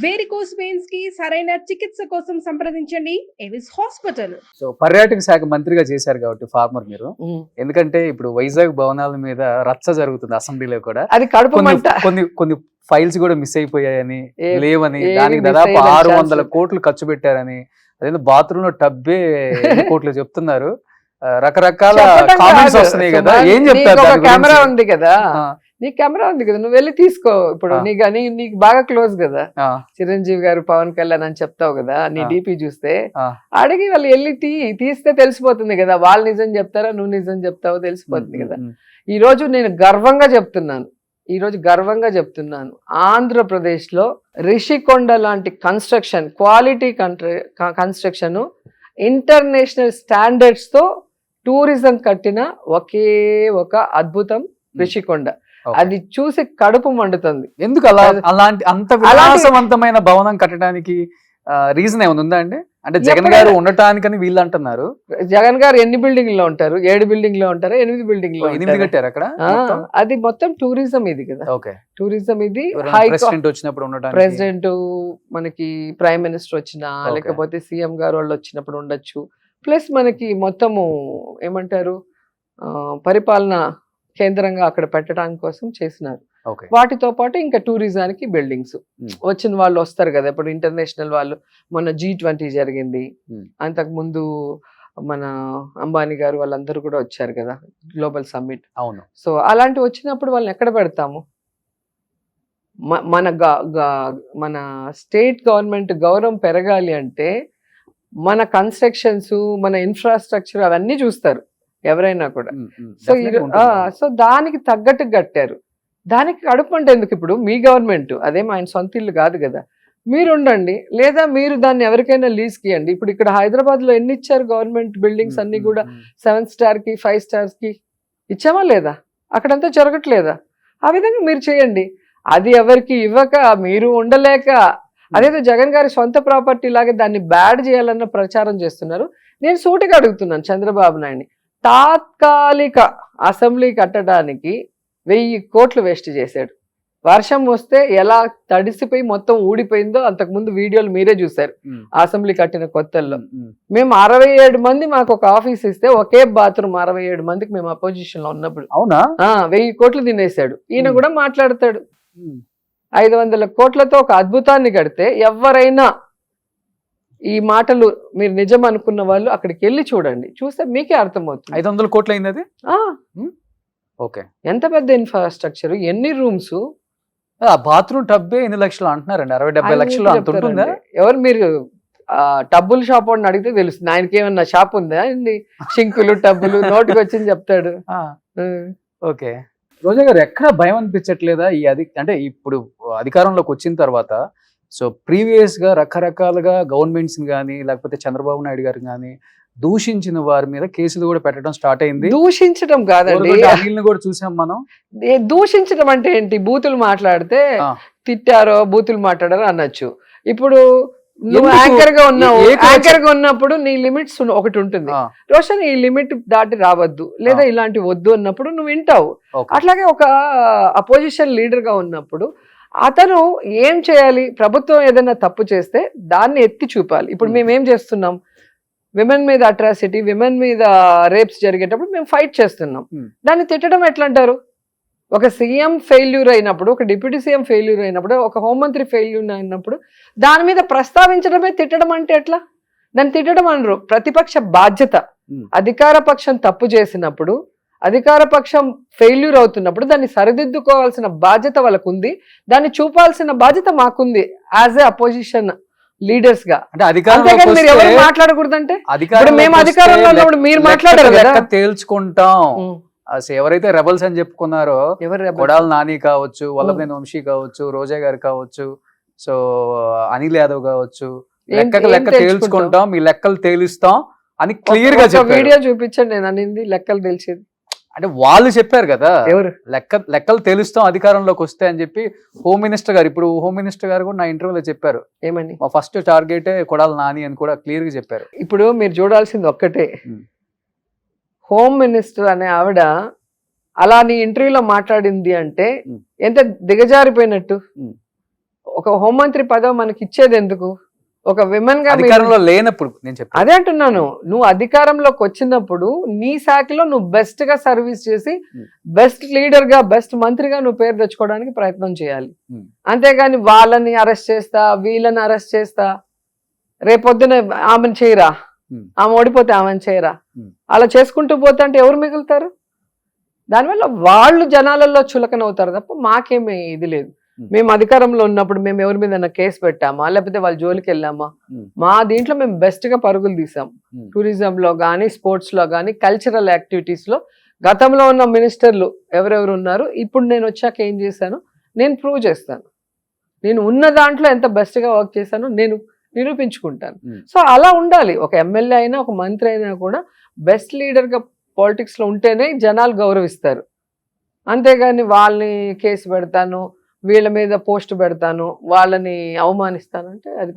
Varicose veins కి సరైన చికిత్స కోసం సంప్రదించండి ఎవిస్ హాస్పిటల్. సో పర్యాటక శాఖ మంత్రిగా చేశారు కాబట్టి ఫార్మర్ మీరు, ఎందుకంటే ఇప్పుడు వైజాగ్ భవనాల మీద రచ్చ జరుగుతుంది అసెంబ్లీలో కూడా. అది కడుపు మంట. కొన్ని ఫైల్స్ కూడా మిస్ అయిపోయాయని, లేవని, ఏవి దానికి miss దాదాపు అయ్యే 600 కోట్లు ఖర్చు పెట్టారని, అదేదో బాత్రూమ్ లో టబ్బే ఎన్ని కోట్లు చెప్తున్నారు. రకరకాల చెప్పడం కామెంట్స్ కాదు. వస్తున్నాయి కదా, సుమన్, ఏం చెప్తారు నీకు ఒక దాని కెమెరా గురించి? ఉంది కదా, ఆ, నీ కెమెరా ఉంది కదా, నువ్వు వెళ్ళి తీసుకో. ఇప్పుడు ఆ. నీకు బాగా క్లోజ్ కదా ఆ, చిరంజీవి గారు, పవన్ కళ్యాణ్ అని చెప్తావు కదా, నీ ఆ. డీపీ చూస్తే ఆ. అడిగి వాళ్ళు వెళ్ళి తీస్తే తెలిసిపోతుంది కదా, వాళ్ళు నిజం చెప్తారా నువ్వు నిజం చెప్తావో తెలిసిపోతుంది కదా. ఈ రోజు నేను గర్వంగా చెప్తున్నాను, ఆంధ్రప్రదేశ్ లో రిషికొండ లాంటి construction, quality construction, international standards తో టూరిజం కట్టిన ఒకే ఒక అద్భుతం రిషికొండ. Okay. అది చూసి కడుపు మండుతుంది. ఎందుకు అలా అంత విలాసవంతమైన భవనం కట్టడానికి రీజన్ ఏమైనా ఉందా అండి? అంటే జగన్ గారు ఉండటానికని వీళ్ళు అంటున్నారు. జగన్ గారు ఎన్ని బిల్డింగ్ లో ఉంటారు? 7 బిల్డింగ్ లో ఉంటారు, 8 బిల్డింగ్ లో 8 ఉంటారు. కట్టారు అక్కడ. అది మొత్తం టూరిజం ఇది కదా. ఓకే, టూరిజం ఇది. ప్రెసిడెంట్ వచ్చినప్పుడు ఉండటానికి, ప్రెసిడెంట్, మనకి ప్రైమ్ మినిస్టర్ వచ్చినా, Okay. లేకపోతే సీఎం గారు వాళ్ళు వచ్చినప్పుడు ఉండొచ్చు. ప్లస్ మనకి మొత్తము ఏమంటారు, పరిపాలన కేంద్రంగా అక్కడ పెట్టడానికి కోసం చేసినారు. ఓకే, వాటితో పాటు ఇంకా టూరిజానికి బిల్డింగ్స్ వచ్చిన వాళ్ళు వస్తారు కదా. ఇప్పుడు ఇంటర్నేషనల్ వాళ్ళు, మొన్న G20 జరిగింది, అంతకు ముందు మన అంబానీ గారు వాళ్ళందరూ కూడా వచ్చారు కదా, గ్లోబల్ సమ్మిట్. అవును. సో అలాంటివి వచ్చినప్పుడు వాళ్ళని ఎక్కడ పెడతాము? మన స్టేట్ గవర్నమెంట్ గౌరవం పెరగాలి అంటే మన కన్స్ట్రక్షన్స్, మన ఇన్ఫ్రాస్ట్రక్చర్ అవన్నీ చూస్తారు ఎవరైనా కూడా. సో సో దానికి తగ్గట్టు కట్టారు. దానికి కడుపు అంటే ఎందుకు? ఇప్పుడు మీ గవర్నమెంట్ అదేం ఆయన సొంత ఇల్లు కాదు కదా, మీరు ఉండండి, లేదా మీరు దాన్ని ఎవరికైనా లీజ్కి ఇవ్వండి. ఇప్పుడు ఇక్కడ హైదరాబాద్ లో ఎన్ని ఇచ్చారు గవర్నమెంట్ బిల్డింగ్స్ అన్ని కూడా? 7 స్టార్ కి 5 స్టార్స్ కి ఇచ్చామా లేదా? అక్కడంతా జరగట్లేదా? ఆ విధంగా మీరు చేయండి. అది ఎవరికి ఇవ్వక, మీరు ఉండలేక, అదేదో జగన్ గారి సొంత ప్రాపర్టీ లాగా దాన్ని బ్యాడ్ చేయాలన్న ప్రచారం చేస్తున్నారు. నేను సూటిగా అడుగుతున్నాను చంద్రబాబు నాయుడిని, తాత్కాలిక అసెంబ్లీ కట్టడానికి 1000 కోట్లు వేస్ట్ చేశాడు. వర్షం వస్తే ఎలా తడిసిపోయి మొత్తం ఊడిపోయిందో అంతకుముందు వీడియోలు మీరే చూశారు. అసెంబ్లీ కట్టిన కొత్తల్లో మేము 67 మంది మాకు ఒక ఆఫీస్ ఇస్తే ఒకే బాత్రూమ్ 67 మందికి మేము అపోజిషన్ లో ఉన్నప్పుడు. అవునా? 1000 కోట్లు తినేశాడు. ఈయన కూడా మాట్లాడతాడు. 500 కోట్లతో ఒక అద్భుతాన్ని కడితే ఎవరైనా ఈ మాటలు మీరు నిజం అనుకున్న వాళ్ళు అక్కడికి వెళ్ళి చూడండి, చూస్తే మీకే అర్థమవుతుంది. 500 కోట్లు అయింది అది. ఓకే, ఎంత పెద్ద ఇన్ఫ్రాస్ట్రక్చర్, ఎన్ని రూమ్స్. బాత్రూమ్ టబ్బే 8 లక్షలు అంటున్నారండి. 60-70 లక్షలు అంత ఉంటుందా? ఎవరు మీరు టబ్బులు షాప్ వాడిని అడిగితే తెలుస్తుంది. ఆయనకి ఏమన్నా షాప్ ఉందా అండి? షింకులు టబ్బులు నోటికి వచ్చింది చెప్తాడు. ఓకే, రోజా గారు ఎక్కడ భయం అనిపించట్లేదా ఈ అంటే ఇప్పుడు అధికారంలోకి వచ్చిన తర్వాత? సో ప్రీవియస్ గా రకరకాలుగా గవర్నమెంట్స్ కానీ, లేకపోతే చంద్రబాబు నాయుడు గారు కానీ దూషించిన వారి మీద కేసులు కూడా పెట్టడం స్టార్ట్ అయింది. దూషించడం కాదండి, అనిల్ని కూడా చూసాం మనం. దూషించడం అంటే ఏంటి? బూతులు మాట్లాడితే తిట్టారో బూతులు మాట్లాడారో అనొచ్చు. ఇప్పుడు నువ్వు యాంకర్ గా ఉన్నావు, యాంకర్ గా ఉన్నప్పుడు నీ లిమిట్స్ ఒకటి ఉంటుంది. రోషన్ ఈ లిమిట్ దాటి రావద్దు, లేదా ఇలాంటి వద్దు అన్నప్పుడు నువ్వు వింటావు. అట్లాగే ఒక అపోజిషన్ లీడర్ గా ఉన్నప్పుడు అతను ఏం చేయాలి? ప్రభుత్వం ఏదైనా తప్పు చేస్తే దాన్ని ఎత్తి చూపాలి. ఇప్పుడు మేము ఏం చేస్తున్నాం? విమెన్ మీద అట్రాసిటీ, విమెన్ మీద రేప్స్ జరిగేటప్పుడు మేము ఫైట్ చేస్తున్నాం. దాన్ని తిట్టడం ఎట్లా అంటారు? ఒక సీఎం ఫెయిల్యూర్ అయినప్పుడు, ఒక డిప్యూటీ సీఎం ఫెయిల్యూర్ అయినప్పుడు, ఒక హోంమంత్రి ఫెయిల్యూర్ అయినప్పుడు దాని మీద ప్రస్తావించడమే తిట్టడం అంటే ఎట్లా? దాన్ని తిట్టడం అనరు. ప్రతిపక్ష బాధ్యత. అధికార పక్షం తప్పు చేసినప్పుడు, అధికార పక్షం ఫెయిల్యూర్ అవుతున్నప్పుడు దాన్ని సరిదిద్దుకోవాల్సిన బాధ్యత వాళ్ళకు ఉంది, దాన్ని చూపాల్సిన బాధ్యత మాకుంది యాజ్ ఏ అపోజిషన్ లీడర్స్ గా. అంటే మీరు ఎవరు మాట్లాడకూడదంటే, మేము అధికారంలో ఉన్నప్పుడు మీరు మాట్లాడారు కదా, తేల్చుకుంటాం. ఎవరైతే రెబల్స్ అని చెప్పుకున్నారో, కొడాలి నాని కావచ్చు, వల్లభనేని వంశీ కావచ్చు, రోజా గారు కావచ్చు, సో అనిల్ యాదవ్ కావచ్చు, లెక్క తేల్చుకుంటాం, మీ లెక్కలు తేలుస్తాం అని క్లియర్ గా చెప్పారు. వీడియో చూపించండి నేను అనింది లెక్కలు తెలిసేది. అంటే వాళ్ళు చెప్పారు కదా, ఎవరు లెక్కలు తెలుస్తాం అధికారంలోకి వస్తే అని చెప్పి. హోమ్ మినిస్టర్ గారు, ఇప్పుడు హోమ్ మినిస్టర్ గారు కూడా నా ఇంటర్వ్యూలో చెప్పారు, ఏమని, మా ఫస్ట్ టార్గెటే కొడాలి నాని అని కూడా క్లియర్ గా చెప్పారు. ఇప్పుడు మీరు చూడాల్సింది ఒక్కటే, హోమ్ మినిస్టర్ అనే ఆవిడ అలా నీ ఇంటర్వ్యూలో మాట్లాడింది అంటే ఎంత దిగజారిపోయినట్టు. ఒక హోంమంత్రి పదవి మనకి ఇచ్చేది ఎందుకు? ఒక విమెన్ గా అధికారంలో లేనప్పుడు నేను చెప్పాను. అదే అంటున్నాను, నువ్వు అధికారంలోకి వచ్చినప్పుడు నీ శాఖలో నువ్వు బెస్ట్ గా సర్వీస్ చేసి బెస్ట్ లీడర్ గా బెస్ట్ మంత్రిగా నువ్వు పేరు తెచ్చుకోవడానికి ప్రయత్నం చేయాలి. అంతేగాని వాళ్ళని అరెస్ట్ చేస్తా వీళ్ళని అరెస్ట్ చేస్తా, రేపొద్దున ఆమెను చేయరా, ఆమె ఓడిపోతే ఆమెను చేయరా, అలా చేసుకుంటూ పోతే అంటే ఎవరు మిగులుతారు? దానివల్ల వాళ్ళు జనాలలో చులకన అవుతారు తప్ప మాకేమీ ఇది లేదు. మేము అధికారంలో ఉన్నప్పుడు మేము ఎవరి మీద కేసు పెట్టామా, లేకపోతే వాళ్ళ జోలికి వెళ్ళామా? మా దీంట్లో మేము బెస్ట్ గా పరుగులు తీసాం. టూరిజం లో కానీ, స్పోర్ట్స్ లో కానీ, కల్చరల్ యాక్టివిటీస్ లో గతంలో ఉన్న మినిస్టర్లు ఎవరెవరు ఉన్నారు, ఇప్పుడు నేను వచ్చాక ఏం చేశాను నేను ప్రూవ్ చేస్తాను. నేను ఉన్న దాంట్లో ఎంత బెస్ట్ గా వర్క్ చేశానో నేను నిరూపించుకుంటాను. సో అలా ఉండాలి. ఒక ఎమ్మెల్యే అయినా ఒక మంత్రి అయినా కూడా బెస్ట్ లీడర్ గా పాలిటిక్స్ లో ఉంటేనే జనాలు గౌరవిస్తారు. అంతేగాని వాళ్ళని కేసు పెడతాను, వీళ్ళ మీద పోస్ట్ పెడతాను, వాళ్ళని అవమానిస్తానంటే అది